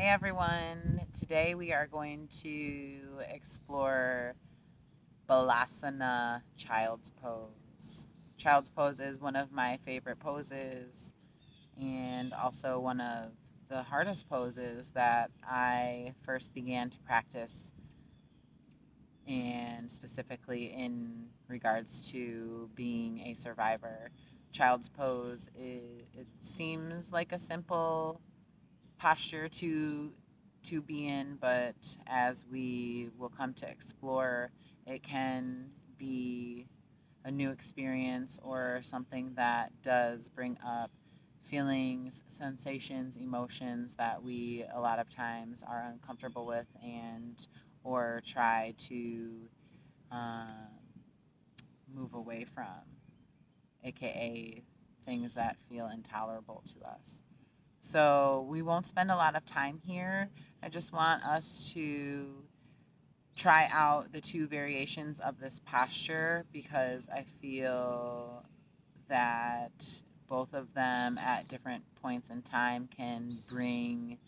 Hey everyone, today we are going to explore Balasana child's pose. Child's pose is one of my favorite poses and also one of the hardest poses that I first began to practice, and specifically in regards to being a survivor. Child's pose, it seems like a simple posture to be in, but as we will come to explore, it can be a new experience or something that does bring up feelings, sensations, emotions that we a lot of times are uncomfortable with and or try to um, move away from, aka things that feel intolerable to us. So we won't spend a lot of time here. I just want us to try out the two variations of this posture because I feel that both of them at different points in time can bring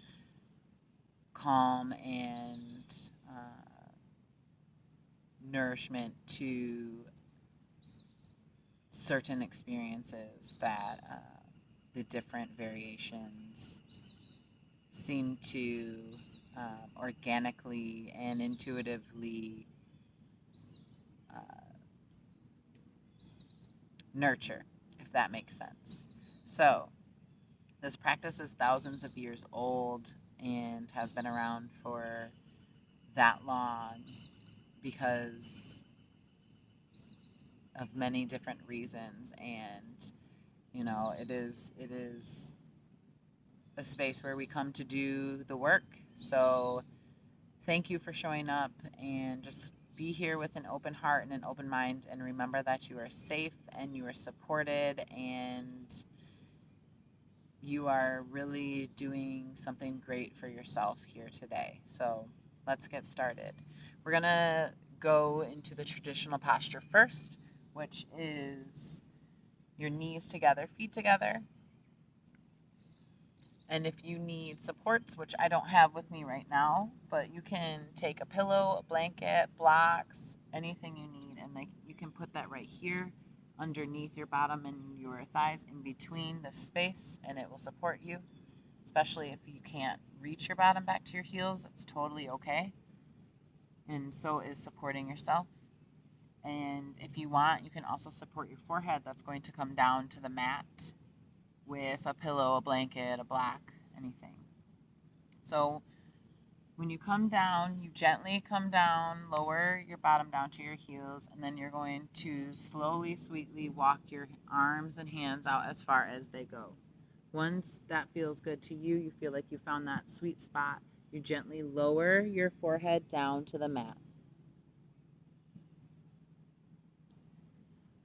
calm and nourishment to certain experiences that the different variations seem to organically and intuitively uh, nurture, if that makes sense. So, this practice is thousands of years old and has been around for that long because of many different reasons. And it is a space where we come to do the work. So thank you for showing up, and just be here with an open heart and an open mind, and remember that you are safe and you are supported and you are really doing something great for yourself here today. So let's get started. We're going to go into the traditional posture first, which is your knees together, feet together. And if you need supports, which I don't have with me right now, but you can take a pillow, a blanket, blocks, anything you need, and you can put that right here underneath your bottom and your thighs, in between the space, and it will support you. Especially if you can't reach your bottom back to your heels, that's totally okay. And so is supporting yourself. And if you want, you can also support your forehead. That's going to come down to the mat with a pillow, a blanket, a block, anything. So when you come down, you gently come down, lower your bottom down to your heels, and then you're going to slowly, sweetly walk your arms and hands out as far as they go. Once that feels good to you, you feel like you found that sweet spot, you gently lower your forehead down to the mat.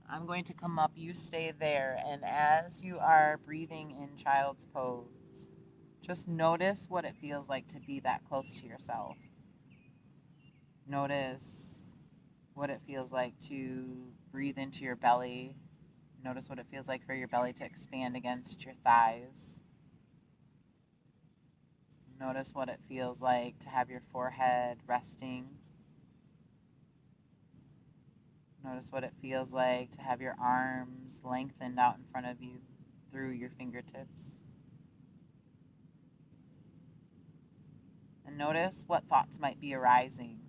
I'm going to come up, you stay there, and as you are breathing in child's pose, just notice what it feels like to be that close to yourself. Notice what it feels like to breathe into your belly. Notice what it feels like for your belly to expand against your thighs. Notice what it feels like to have your forehead resting. Notice what it feels like to have your arms lengthened out in front of you through your fingertips. And notice what thoughts might be arising.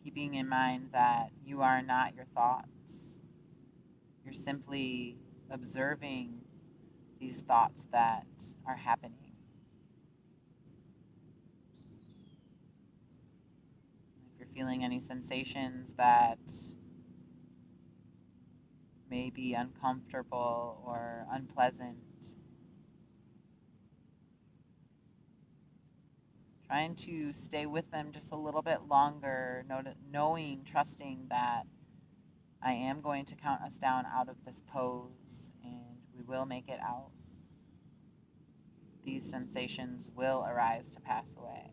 Keeping in mind that you are not your thoughts. You're simply observing these thoughts that are happening. If you're feeling any sensations that may be uncomfortable or unpleasant, trying to stay with them just a little bit longer, knowing, trusting that I am going to count us down out of this pose and we will make it out. These sensations will arise to pass away.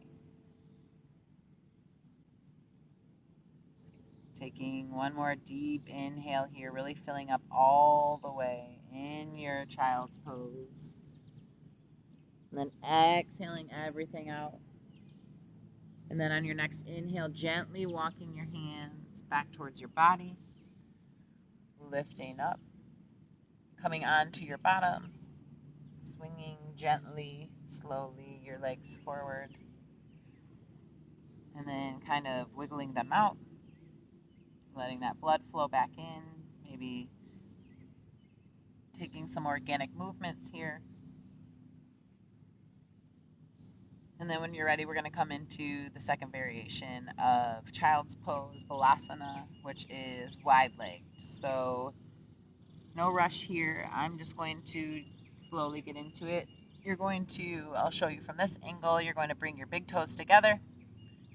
Taking one more deep inhale here, really filling up all the way in your child's pose. And then exhaling everything out. And then on your next inhale, gently walking your hands back towards your body, lifting up, coming onto your bottom, swinging gently, slowly your legs forward, and then kind of wiggling them out, letting that blood flow back in, maybe taking some organic movements here. And then when you're ready, we're going to come into the second variation of Child's Pose, Balasana, which is wide-legged. So no rush here. I'm just going to slowly get into it. I'll show you from this angle, you're going to bring your big toes together,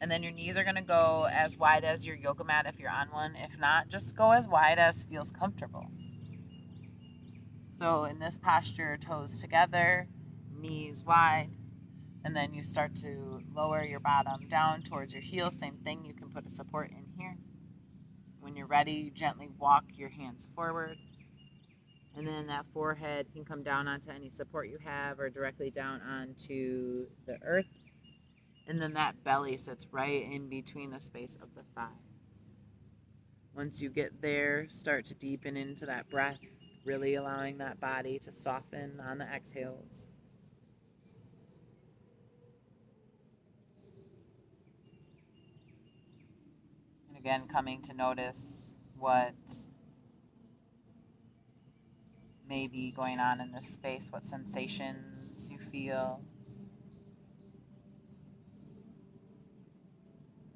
and then your knees are going to go as wide as your yoga mat if you're on one. If not, just go as wide as feels comfortable. So in this posture, toes together, knees wide, and then you start to lower your bottom down towards your heels. Same thing, you can put a support in here. When you're ready, you gently walk your hands forward. And then that forehead can come down onto any support you have or directly down onto the earth. And then that belly sits right in between the space of the thighs. Once you get there, start to deepen into that breath, really allowing that body to soften on the exhales. And again, coming to notice what may be going on in this space, what sensations you feel.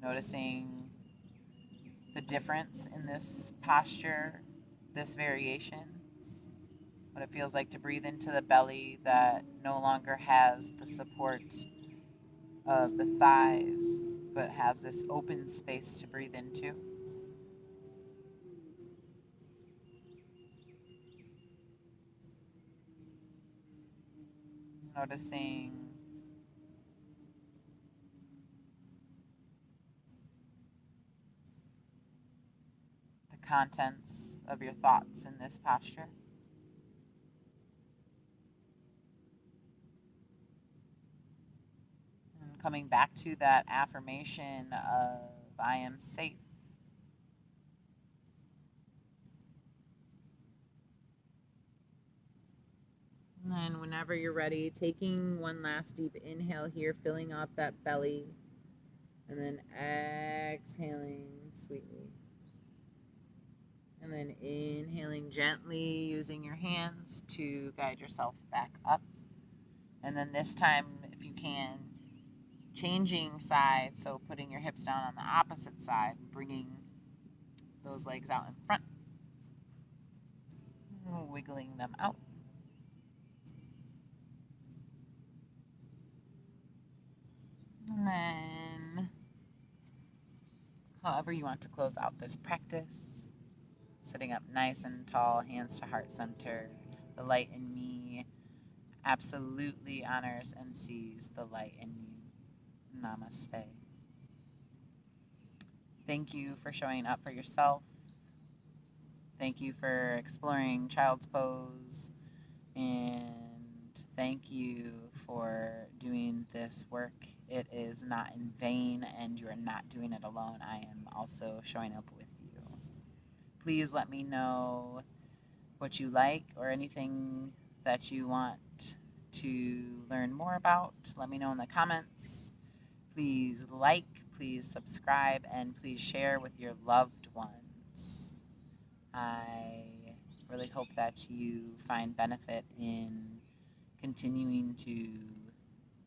Noticing the difference in this posture, this variation, what it feels like to breathe into the belly that no longer has the support of the thighs, but has this open space to breathe into. Noticing the contents of your thoughts in this posture. And coming back to that affirmation of I am safe. And then whenever you're ready, taking one last deep inhale here, filling up that belly, and then exhaling sweetly. And then inhaling gently, using your hands to guide yourself back up. And then this time, if you can, changing sides, so putting your hips down on the opposite side, bringing those legs out in front, wiggling them out. And then, however you want to close out this practice, sitting up nice and tall, hands to heart center. The light in me absolutely honors and sees the light in you. Namaste. Thank you for showing up for yourself. Thank you for exploring Child's Pose. And thank you for doing this work. It is not in vain, and you are not doing it alone. I am also showing up with you. Please let me know what you like or anything that you want to learn more about. Let me know in the comments. Please like, please subscribe, and please share with your loved ones. I really hope that you find benefit in continuing to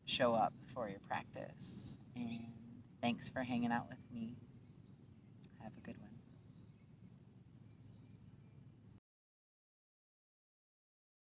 show up for your practice. And thanks for hanging out with me. Have a good one.